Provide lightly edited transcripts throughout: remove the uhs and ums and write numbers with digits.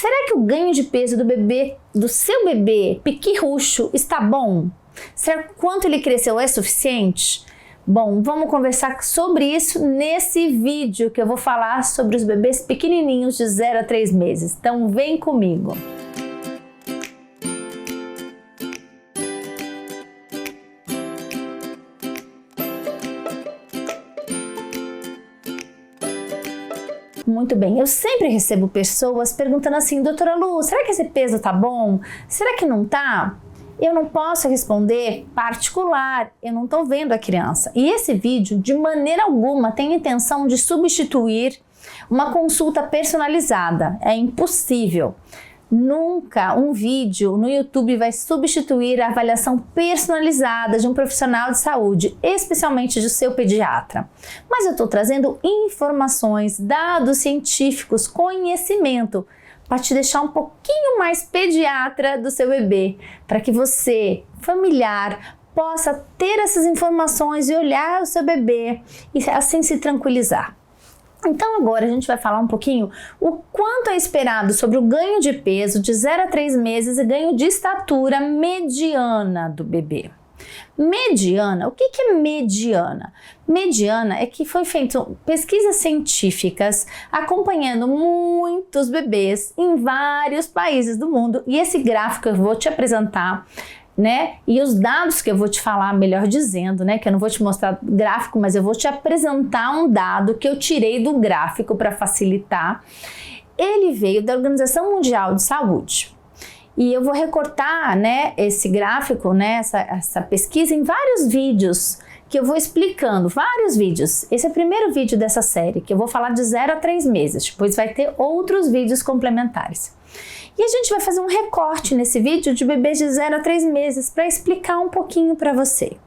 Será que o ganho de peso do seu bebê piquirrucho está bom? Será que quanto ele cresceu é suficiente? Bom, vamos conversar sobre isso nesse vídeo que eu vou falar sobre os bebês pequenininhos de 0 a 3 meses. Então vem comigo! Muito bem, eu sempre recebo pessoas perguntando assim, doutora Lu, será que esse peso tá bom? Será que não tá? Eu não posso responder particular, eu não tô vendo a criança. E esse vídeo, de maneira alguma, tem intenção de substituir uma consulta personalizada. É impossível. Nunca um vídeo no YouTube vai substituir a avaliação personalizada de um profissional de saúde, especialmente do seu pediatra. Mas eu estou trazendo informações, dados científicos, conhecimento, para te deixar um pouquinho mais pediatra do seu bebê, para que você, familiar, possa ter essas informações e olhar o seu bebê e assim se tranquilizar. Então agora a gente vai falar um pouquinho o quanto é esperado sobre o ganho de peso de 0 a 3 meses e ganho de estatura mediana do bebê. Mediana, o que é mediana? Mediana é que foi feito pesquisas científicas acompanhando muitos bebês em vários países do mundo e esse gráfico eu vou te apresentar, né? E os dados que eu vou te falar, melhor dizendo, né? Que eu não vou te mostrar gráfico, mas eu vou te apresentar um dado que eu tirei do gráfico para facilitar. Ele veio da Organização Mundial de Saúde. E eu vou recortar, né, esse gráfico, né, essa pesquisa em vários vídeos que eu vou explicando, vários vídeos. Esse é o primeiro vídeo dessa série, que eu vou falar de 0 a 3 meses. Depois vai ter outros vídeos complementares. E a gente vai fazer um recorte nesse vídeo de bebês de 0 a 3 meses para explicar um pouquinho para você.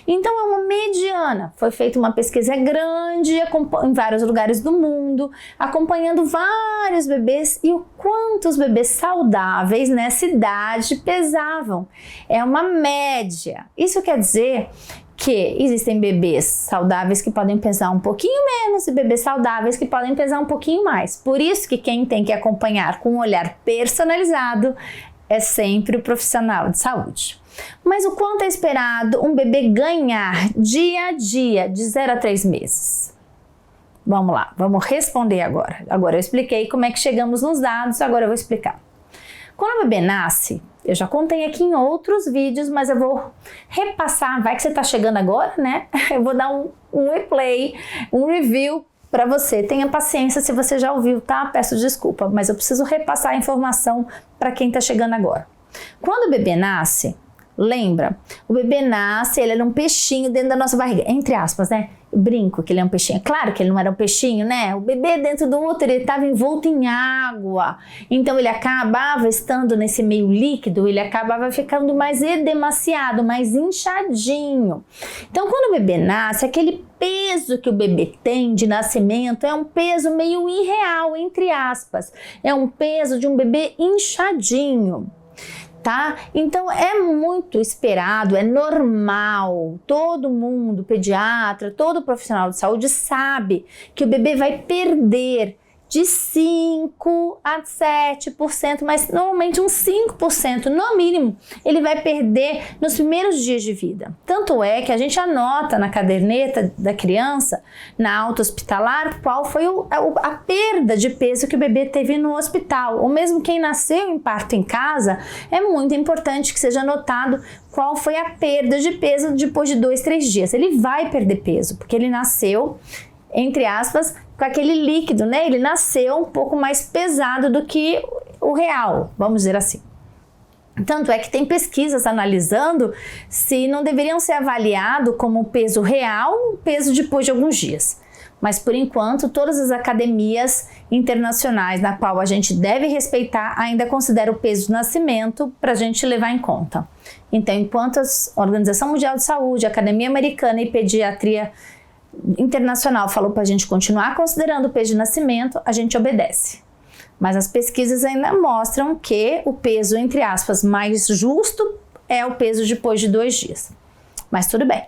Então é uma mediana, foi feita uma pesquisa grande em vários lugares do mundo, acompanhando vários bebês e o quanto os bebês saudáveis nessa idade pesavam. É uma média, isso quer dizer que existem bebês saudáveis que podem pesar um pouquinho menos e bebês saudáveis que podem pesar um pouquinho mais. Por isso que quem tem que acompanhar com um olhar personalizado é sempre o profissional de saúde. Mas o quanto é esperado um bebê ganhar dia a dia de 0 a 3 meses? Vamos lá, vamos responder agora. Agora eu expliquei como é que chegamos nos dados, agora eu vou explicar. Quando o bebê nasce, eu já contei aqui em outros vídeos, mas eu vou repassar, vai que você está chegando agora, né? Eu vou dar um replay, um review para você. Tenha paciência se você já ouviu, tá? Peço desculpa, mas eu preciso repassar a informação para quem está chegando agora. Quando o bebê nasce, lembra, o bebê nasce, ele era um peixinho dentro da nossa barriga, entre aspas, né? Eu brinco que ele é um peixinho. Claro que ele não era um peixinho, né? O bebê dentro do útero, ele estava envolto em água. Então ele acabava estando nesse meio líquido, ele acabava ficando mais edemaciado, mais inchadinho. Então quando o bebê nasce, aquele peso que o bebê tem de nascimento é um peso meio irreal, entre aspas. É um peso de um bebê inchadinho. Tá? Então é muito esperado, é normal, todo mundo, pediatra, todo profissional de saúde sabe que o bebê vai perder de 5 a 7%, mas normalmente uns 5%, no mínimo, ele vai perder nos primeiros dias de vida. Tanto é que a gente anota na caderneta da criança, na alta hospitalar, qual foi a perda de peso que o bebê teve no hospital. Ou mesmo quem nasceu em parto em casa, é muito importante que seja anotado qual foi a perda de peso depois de 2, 3 dias. Ele vai perder peso, porque ele nasceu, entre aspas, com aquele líquido, né? Ele nasceu um pouco mais pesado do que o real, vamos dizer assim. Tanto é que tem pesquisas analisando se não deveriam ser avaliado como peso real, peso depois de alguns dias. Mas por enquanto, todas as academias internacionais na qual a gente deve respeitar ainda consideram o peso do nascimento para a gente levar em conta. Então, enquanto a Organização Mundial de Saúde, a Academia Americana e Pediatria Internacional falou para a gente continuar considerando o peso de nascimento, a gente obedece. Mas as pesquisas ainda mostram que o peso, entre aspas, mais justo é o peso depois de 2 dias. Mas tudo bem.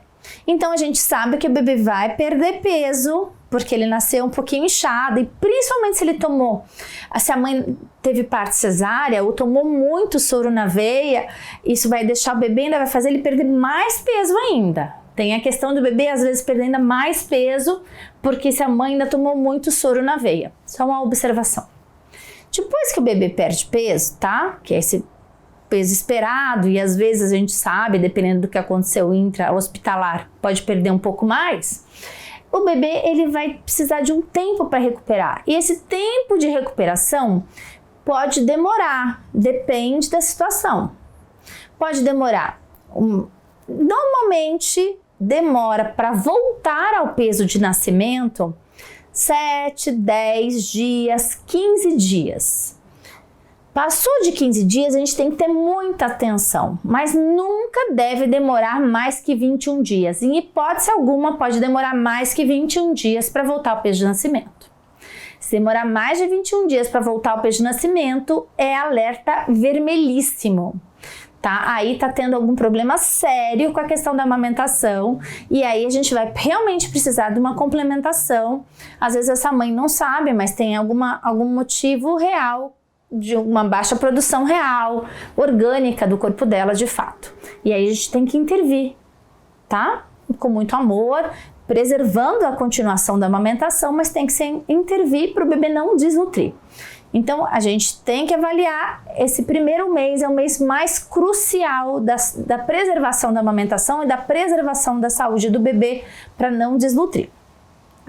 Então a gente sabe que o bebê vai perder peso porque ele nasceu um pouquinho inchado, e principalmente se a mãe teve parto cesárea ou tomou muito soro na veia, isso vai deixar o bebê, ainda vai fazer ele perder mais peso ainda. Tem a questão do bebê às vezes perder ainda mais peso, porque se a mãe ainda tomou muito soro na veia. Só uma observação. Depois que o bebê perde peso, tá? Que é esse peso esperado, e às vezes a gente sabe, dependendo do que aconteceu intra-hospitalar, pode perder um pouco mais. O bebê, ele vai precisar de um tempo para recuperar. E esse tempo de recuperação pode demorar, depende da situação. Pode demorar. Normalmente demora para voltar ao peso de nascimento 7, 10 dias, 15 dias. Passou de 15 dias, a gente tem que ter muita atenção, mas nunca deve demorar mais que 21 dias. Em hipótese alguma, pode demorar mais que 21 dias para voltar ao peso de nascimento. Se demorar mais de 21 dias para voltar ao peso de nascimento, é alerta vermelhíssimo. Tá? Aí tá tendo algum problema sério com a questão da amamentação, e aí a gente vai realmente precisar de uma complementação. Às vezes essa mãe não sabe, mas tem algum motivo real, de uma baixa produção real, orgânica do corpo dela de fato. E aí a gente tem que intervir, tá? Com muito amor, preservando a continuação da amamentação, mas tem que intervir para o bebê não desnutrir. Então, a gente tem que avaliar esse primeiro mês, é o mês mais crucial da preservação da amamentação e da preservação da saúde do bebê para não desnutrir.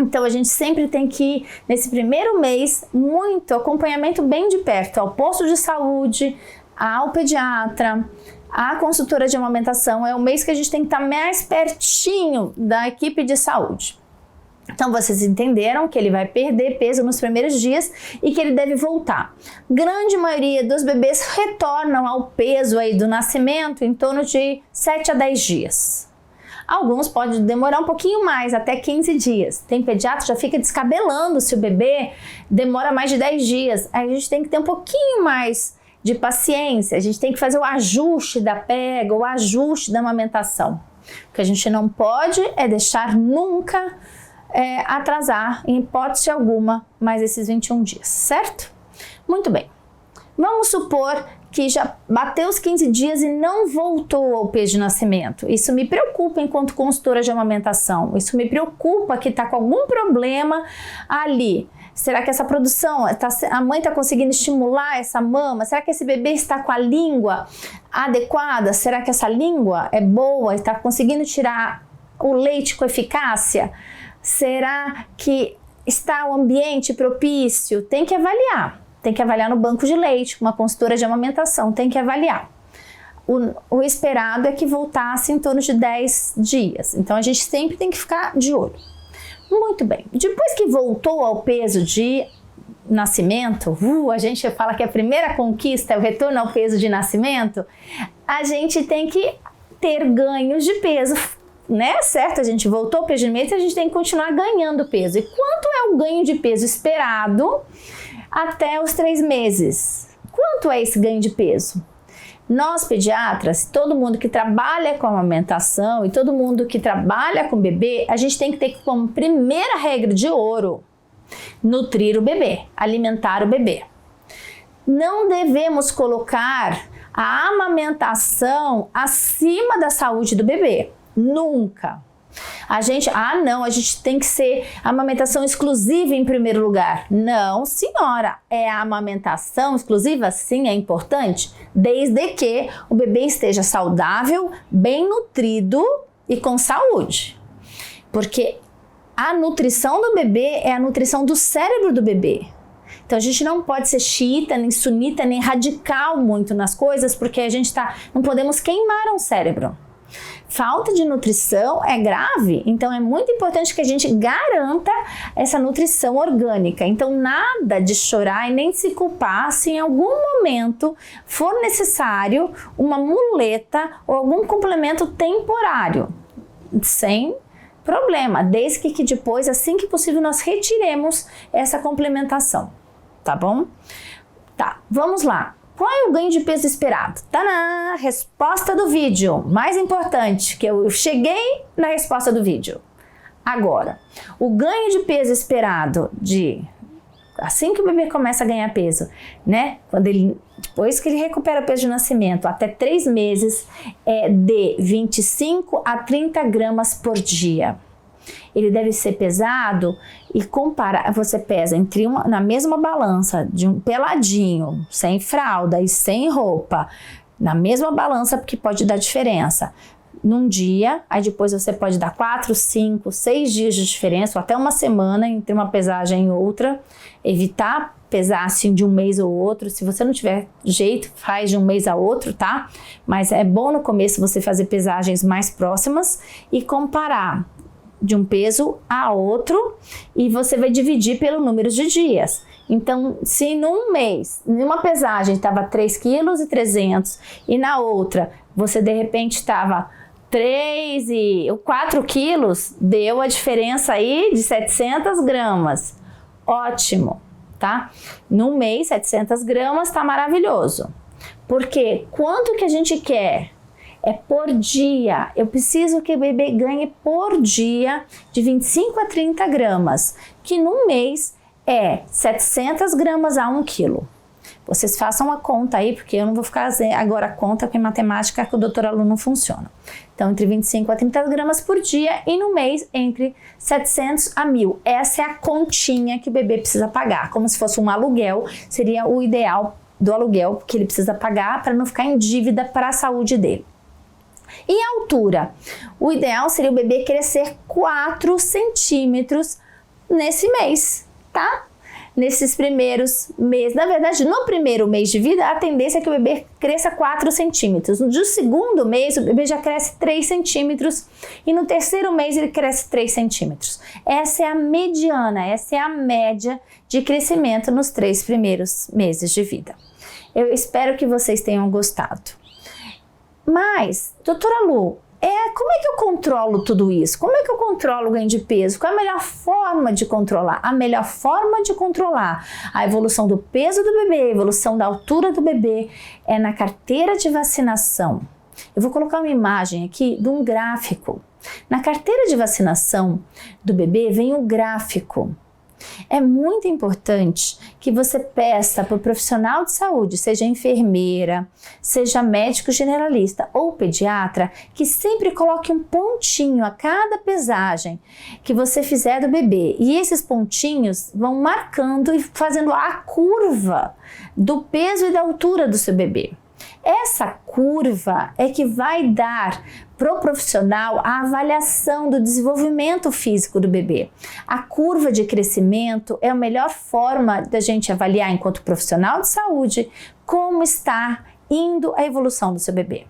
Então, a gente sempre tem que ir, nesse primeiro mês, muito acompanhamento bem de perto, ao posto de saúde, ao pediatra, à consultora de amamentação. É o mês que a gente tem que estar mais pertinho da equipe de saúde. Então, vocês entenderam que ele vai perder peso nos primeiros dias e que ele deve voltar. Grande maioria dos bebês retornam ao peso aí do nascimento em torno de 7 a 10 dias. Alguns podem demorar um pouquinho mais, até 15 dias. Tem pediatra que já fica descabelando se o bebê demora mais de 10 dias. Aí a gente tem que ter um pouquinho mais de paciência, a gente tem que fazer o ajuste da pega, o ajuste da amamentação. O que a gente não pode é deixar nunca atrasar, em hipótese alguma, mais esses 21 dias, certo? Muito bem. Vamos supor que já bateu os 15 dias e não voltou ao peso de nascimento. Isso me preocupa enquanto consultora de amamentação. Isso me preocupa que está com algum problema ali. Será que essa produção, a mãe está conseguindo estimular essa mama? Será que esse bebê está com a língua adequada? Será que essa língua é boa? Está conseguindo tirar o leite com eficácia? Será que está o ambiente propício? Tem que avaliar no banco de leite, uma consultora de amamentação tem que avaliar. O esperado é que voltasse em torno de 10 dias, então a gente sempre tem que ficar de olho. Muito bem, depois que voltou ao peso de nascimento, a gente fala que a primeira conquista é o retorno ao peso de nascimento, a gente tem que ter ganhos de peso, né? Certo? A gente voltou ao peso de nascimento e a gente tem que continuar ganhando peso. E quanto é o ganho de peso esperado até os 3 meses? Quanto é esse ganho de peso? Nós, pediatras, todo mundo que trabalha com amamentação e todo mundo que trabalha com bebê, a gente tem que ter como primeira regra de ouro nutrir o bebê, alimentar o bebê. Não devemos colocar a amamentação acima da saúde do bebê. Nunca. A gente tem que ser amamentação exclusiva em primeiro lugar. Não, senhora, é a amamentação exclusiva? Sim, é importante, desde que o bebê esteja saudável, bem nutrido e com saúde. Porque a nutrição do bebê é a nutrição do cérebro do bebê. Então a gente não pode ser xiita, nem sunita, nem radical muito nas coisas, porque não podemos queimar um cérebro. Falta de nutrição é grave, então é muito importante que a gente garanta essa nutrição orgânica. Então nada de chorar e nem de se culpar se em algum momento for necessário uma muleta ou algum complemento temporário, sem problema, desde que depois, assim que possível, nós retiremos essa complementação, tá bom? Tá, vamos lá. Qual é o ganho de peso esperado? Tadã! Resposta do vídeo. Mais importante, que eu cheguei na resposta do vídeo. Agora, o ganho de peso esperado assim que o bebê começa a ganhar peso, né? Depois que ele recupera o peso de nascimento, até 3 meses, é de 25 a 30 gramas por dia. Ele deve ser pesado e você pesa na mesma balança, de um peladinho, sem fralda e sem roupa, na mesma balança, porque pode dar diferença. Num dia, aí depois você pode dar 4, 5, 6 dias de diferença, ou até uma semana entre uma pesagem e outra. Evitar pesar assim de um mês ou outro. Se você não tiver jeito, faz de um mês a outro, tá? Mas é bom no começo você fazer pesagens mais próximas e comparar de um peso a outro, e você vai dividir pelo número de dias. Então, se num mês, numa pesagem estava 3,3 kg e na outra você de repente estava 3 e 4 quilos, deu a diferença aí de 700 gramas. Ótimo, tá? Num mês, 700 gramas tá maravilhoso. Porque quanto que a gente quer? É por dia. Eu preciso que o bebê ganhe por dia de 25 a 30 gramas, que num mês é 700 gramas a 1 quilo. Vocês façam a conta aí, porque eu não vou ficar agora a conta, porque matemática com o doutor Alu não funciona. Então, entre 25 a 30 gramas por dia e no mês, entre 700 a 1.000. Essa é a continha que o bebê precisa pagar. Como se fosse um aluguel, seria o ideal do aluguel que ele precisa pagar para não ficar em dívida para a saúde dele. E a altura? O ideal seria o bebê crescer 4 centímetros nesse mês, tá? Nesses primeiros meses. Na verdade, no primeiro mês de vida, a tendência é que o bebê cresça 4 centímetros. No segundo mês, o bebê já cresce 3 centímetros. E no terceiro mês, ele cresce 3 centímetros. Essa é a mediana, essa é a média de crescimento nos 3 primeiros meses de vida. Eu espero que vocês tenham gostado. Mas, doutora Lu, como é que eu controlo tudo isso? Como é que eu controlo o ganho de peso? Qual é a melhor forma de controlar? A melhor forma de controlar a evolução do peso do bebê, a evolução da altura do bebê, é na carteira de vacinação. Eu vou colocar uma imagem aqui de um gráfico. Na carteira de vacinação do bebê vem um gráfico. É muito importante que você peça para o profissional de saúde, seja enfermeira, seja médico generalista ou pediatra, que sempre coloque um pontinho a cada pesagem que você fizer do bebê. E esses pontinhos vão marcando e fazendo a curva do peso e da altura do seu bebê. Essa curva é que vai dar para o profissional a avaliação do desenvolvimento físico do bebê. A curva de crescimento é a melhor forma da gente avaliar, enquanto profissional de saúde, como está indo a evolução do seu bebê.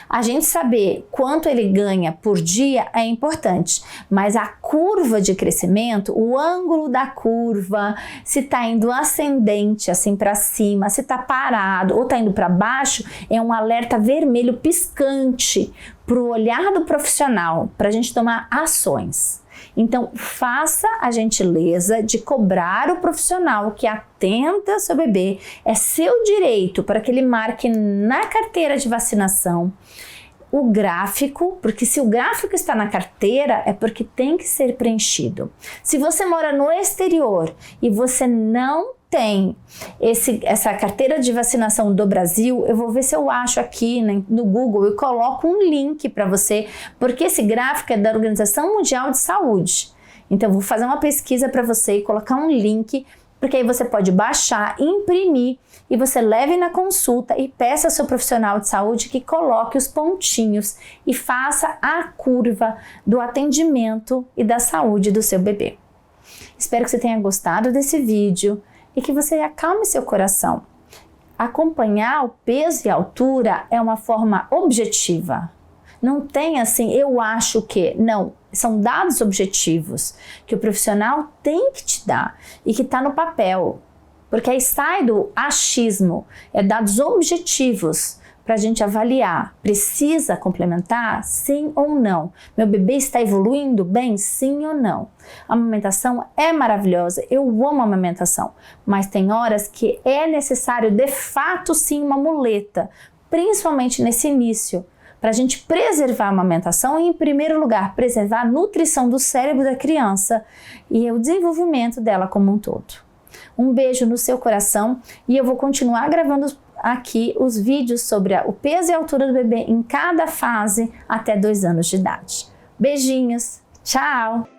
A gente saber quanto ele ganha por dia é importante, mas a curva de crescimento, o ângulo da curva, se está indo ascendente, assim para cima, se está parado ou está indo para baixo, é um alerta vermelho piscante para o olhar do profissional, para a gente tomar ações. Então, faça a gentileza de cobrar o profissional que atenda seu bebê. É seu direito para que ele marque na carteira de vacinação o gráfico, porque se o gráfico está na carteira é porque tem que ser preenchido. Se você mora no exterior e você não tem essa carteira de vacinação do Brasil, eu vou ver se eu acho aqui no Google e coloco um link para você, porque esse gráfico é da Organização Mundial de Saúde. Então, eu vou fazer uma pesquisa para você e colocar um link, porque aí você pode baixar, imprimir e você leve na consulta e peça ao seu profissional de saúde que coloque os pontinhos e faça a curva do atendimento e da saúde do seu bebê. Espero que você tenha gostado desse vídeo e que você acalme seu coração. Acompanhar o peso e a altura é uma forma objetiva. Não tem assim, eu acho que, não. São dados objetivos que o profissional tem que te dar e que está no papel. Porque aí sai do achismo, é dados objetivos para a gente avaliar. Precisa complementar? Sim ou não? Meu bebê está evoluindo bem? Sim ou não? A amamentação é maravilhosa, eu amo a amamentação, mas tem horas que é necessário de fato sim uma muleta, principalmente nesse início, para a gente preservar a amamentação e, em primeiro lugar, preservar a nutrição do cérebro da criança e o desenvolvimento dela como um todo. Um beijo no seu coração e eu vou continuar gravando aqui os vídeos sobre o peso e a altura do bebê em cada fase até 2 anos de idade. Beijinhos, tchau!